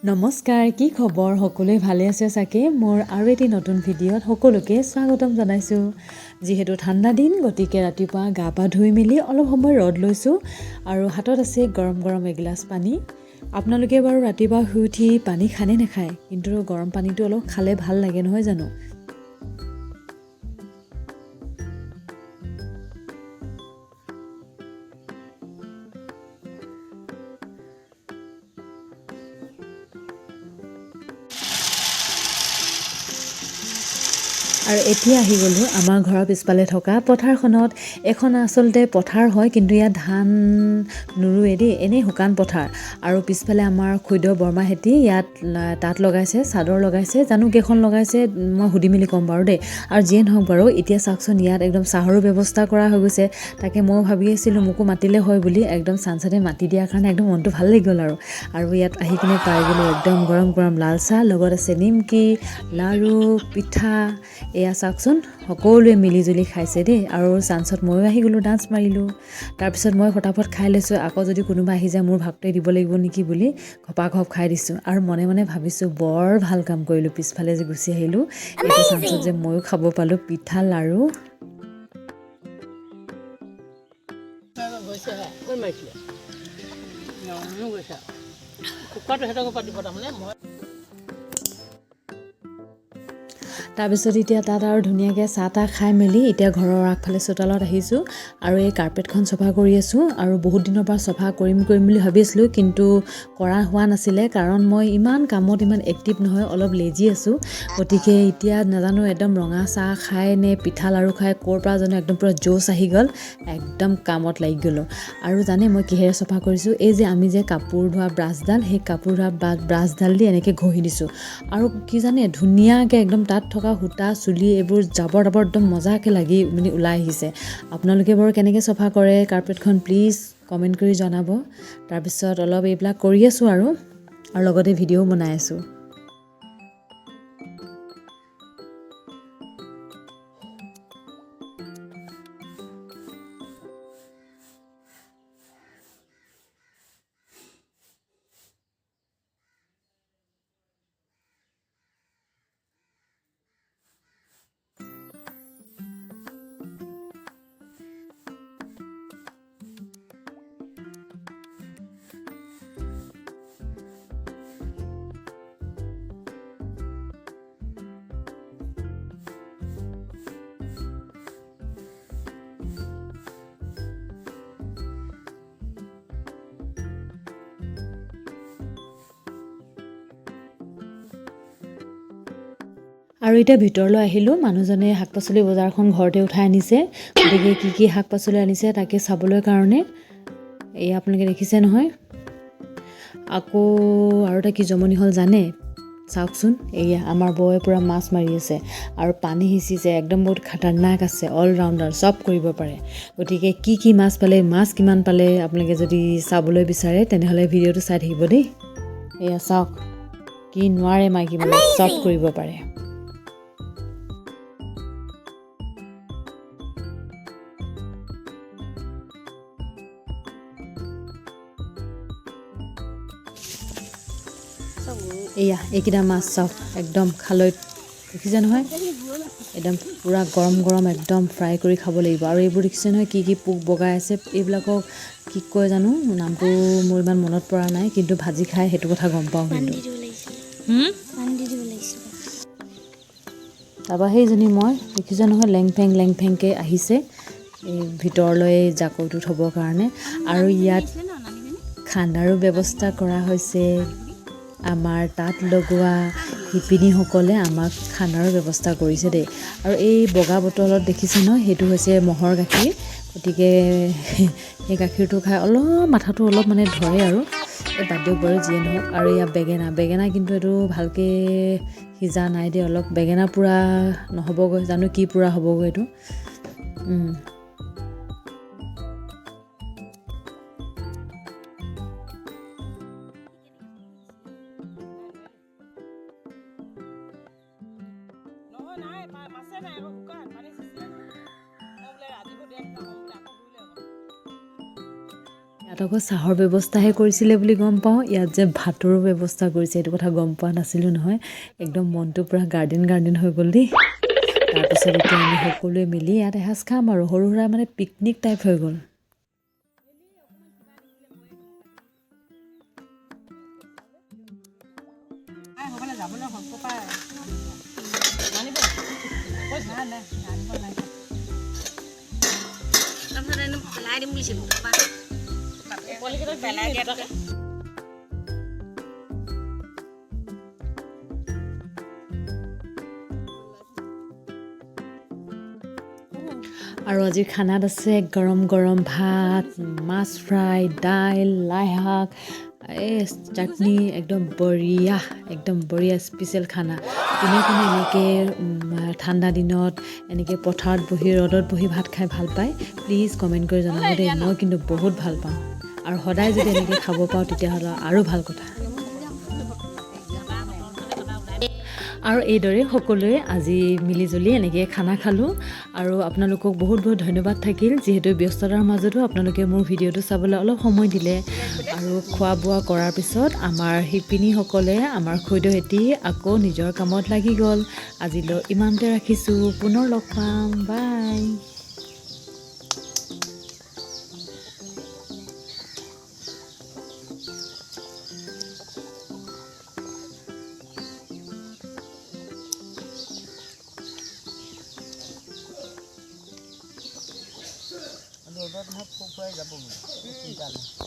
নমস্কাৰ, কি খবৰ? সকলোৱে ভালে আছে চাগে? মোৰ আৰু এটি নতুন ভিডিঅ'ত সকলোকে স্বাগতম জনাইছোঁ। যিহেতু ঠাণ্ডা দিন, গতিকে ৰাতিপুৱা গা পা ধুই মেলি অলপ সময় ৰ'দ লৈছোঁ আৰু হাতত আছে গৰম গৰম এগিলাচ পানী। আপোনালোকে বাৰু ৰাতিপুৱা শুই উঠি পানী খানে নাখায়? কিন্তু গৰম পানীটো অলপ খালে ভাল লাগে নহয় জানো? আৰু এতিয়া আহি গ'লোঁ আমাৰ ঘৰৰ পিছফালে থকা পথাৰখনত। এখন আচলতে পথাৰ হয়, কিন্তু ইয়াত ধান নোৰোৱে দেই, এনেই শুকান পথাৰ। আৰু পিছফালে আমাৰ খুইদেউ বৰমাহেঁতি ইয়াত তাঁত লগাইছে, চাদৰ লগাইছে, জানো কেইখন লগাইছে মই সুধি মেলি ক'ম বাৰু দেই। আৰু যিয়ে নহওক বাৰু, এতিয়া চাওকচোন ইয়াত একদম চাহৰো ব্যৱস্থা কৰা হৈ গৈছে। তাকে মই ভাবি আছিলোঁ মোকো মাতিলে হয় বুলি, একদম চানচাতে মাতি দিয়াৰ কাৰণে একদম মনটো ভাল লাগি গ'ল আৰু ইয়াত আহি কিনে পাই গ'লোঁ একদম গৰম গৰম লাল চাহ, লগত আছে নিমকি, লাৰু, পিঠা। এয়া চাওকচোন সকলোৱে মিলিজুলি খাইছে দেই। আৰু চান্সত ময়ো আহি গ'লোঁ, ডান্স মাৰিলোঁ। তাৰপিছত মই ফটাফট খাই লৈছোঁ, আকৌ যদি কোনোবা আহি যায় মোৰ ভাগটোৱে দিব লাগিব নেকি বুলি ঘপাঘপ খাই দিছোঁ। আৰু মনে মনে ভাবিছোঁ বৰ ভাল কাম কৰিলোঁ, পিছফালে যে গুচি আহিলোঁ, এইটো চান্সত যে ময়ো খাব পালোঁ পিঠা লাৰু। তাৰপিছত এতিয়া তাত আৰু ধুনীয়াকৈ চাহ তাহ খাই মেলি এতিয়া ঘৰৰ আগফালে চোতালত আহিছোঁ আৰু এই কাৰ্পেটখন চফা কৰি আছোঁ। আৰু বহুত দিনৰ পৰা চফা কৰিম বুলি ভাবি আছিলোঁ, কিন্তু কৰা হোৱা নাছিলে, কাৰণ মই ইমান কামত ইমান এক্টিভ নহয়, অলপ লেজি আছোঁ। গতিকে এতিয়া নাজানো একদম ৰঙা চাহ খাই নে পিঠা লাৰু খাই ক'ৰ পৰা জানো একদম পূৰা জোচ আহি গ'ল, একদম কামত লাগি গ'লোঁ। আৰু জানে মই কিহেৰে চফা কৰিছোঁ? এই যে আমি যে কাপোৰ ধোৱা ব্ৰাছডাল, সেই কাপোৰ ধোৱা ব্ৰাছডাল দি এনেকৈ ঘঁহি দিছোঁ। আৰু কি জানে, ধুনীয়াকৈ একদম তাত থকা সূতা চুলি এইবোৰ জাবৰ তাবৰ একদম মজাকৈ লাগি মানে ওলাই আহিছে। আপোনালোকে বাৰু কেনেকৈ চফা কৰে কাৰ্পেটখন প্লিজ কমেণ্ট কৰি জনাব। তাৰপিছত অলপ এইবিলাক কৰি আছোঁ আৰু লগতে ভিডিঅ'ও বনাই আছোঁ। আৰু এতিয়া ভিতৰলৈ আহিলোঁ। মানুহজনে শাক পাচলি বজাৰখন ঘৰতে উঠাই আনিছে, গতিকে কি শাক পাচলি আনিছে তাকে চাবলৈ কাৰণে। এই আপোনালোকে দেখিছে নহয়। আকৌ আৰু এটা কি জমনি হ'ল জানে? চাওকচোন, এয়া আমাৰ বৌয়ে পূৰা মাছ মাৰি আছে আৰু পানী সিঁচিছে, একদম বহুত খাতাৰনাক আছে, অলৰাউণ্ডাৰ, চব কৰিব পাৰে। গতিকে কি মাছ পালে, মাছ কিমান পালে, আপোনালোকে যদি চাবলৈ বিচাৰে তেনেহ'লে ভিডিঅ'টো চাই থাকিব দেই। এয়া চাওক, কি নোৱাৰে মাইকী মানুহে, চব কৰিব পাৰে। এয়া এইকেইটা মাছ চাওক, একদম খালৈত দেখিছে নহয়, একদম পূৰা গৰম গৰম একদম ফ্ৰাই কৰি খাব লাগিব। আৰু এইবোৰ দেখিছে নহয় কি পোক বগাই আছে, এইবিলাকক কি কয় জানো, নামটো মোৰ ইমান মনত পৰা নাই, কিন্তু ভাজি খাই সেইটো কথা গম পাওঁ। কিন্তু তাৰপৰা সেইজনী মই দেখিছে নহয় লেং ফেংকৈ আহিছে এই ভিতৰলৈ জাকৈটো থ'বৰ কাৰণে। আৰু ইয়াত খানাৰো ব্যৱস্থা কৰা হৈছে। আমাৰ তাত লগোৱা শিপিনীসকলে আমাক খানাৰো ব্যৱস্থা কৰিছে দেই। আৰু এই বগা বটলত দেখিছে নহয়, সেইটো হৈছে ম'হৰ গাখীৰ। গতিকে সেই গাখীৰটো খাই অলপ মাথাটো অলপ মানে ধৰে আৰু বাদ দিয়ক বাৰু, যিয়ে নহওক। আৰু এয়া বেঙেনা কিন্তু এইটো ভালকৈ সিজা নাই দেই, অলপ বেঙেনা পূৰা নহ'বগৈ, জানো কি পূৰা হ'বগৈ এইটো। ইয়াত আকৌ চাহৰ ব্যৱস্থাহে কৰিছিলে বুলি গম পাওঁ ইয়াত যে ভাতৰো ব্যৱস্থা কৰিছে এইটো কথা গম পোৱা নাছিলোঁ নহয় একদম মনটো পূৰা গাৰ্ডেন হৈ গ'ল দেই তাৰপিছত এতিয়া আমি সকলোৱে মিলি ইয়াত এসাঁজ খাম আৰু সৰু সুৰা মানে পিকনিক টাইপ হৈ গ'ল আৰু আজিৰ খানাত আছে গৰম গৰম ভাত মাছ ফ্ৰাই দাইল লাই শাক এই চাটনি একদম বঢ়িয়া স্পেচিয়েল খানা কোনে এনেকৈ ঠাণ্ডা দিনত এনেকৈ পথাৰত বহি ৰ'দত বহি ভাত খাই ভাল পায় প্লিজ কমেণ্ট কৰি জনাব দেই মই কিন্তু বহুত ভাল পাওঁ আৰু সদায় যদি এনেকৈ খাব পাওঁ তেতিয়াহ'লে আৰু ভাল কথা আৰু এইদৰে সকলোৱে আজি মিলিজুলি এনেকৈ খানা খালোঁ আৰু আপোনালোকক বহুত ধন্যবাদ থাকিল যিহেতু ব্যস্ততাৰ মাজতো আপোনালোকে মোৰ ভিডিঅ'টো চাবলৈ অলপ সময় দিলে আৰু খোৱা বোৱা কৰাৰ পিছত আমাৰ শিপিনীসকলে আমাৰ খুইদৌহেঁতি আকৌ নিজৰ কামত লাগি গ'ল আজিলৈ ইমানতে ৰাখিছোঁ পুনৰ লগ পাম বাই ৰ'দত ফুফুৱাই যাব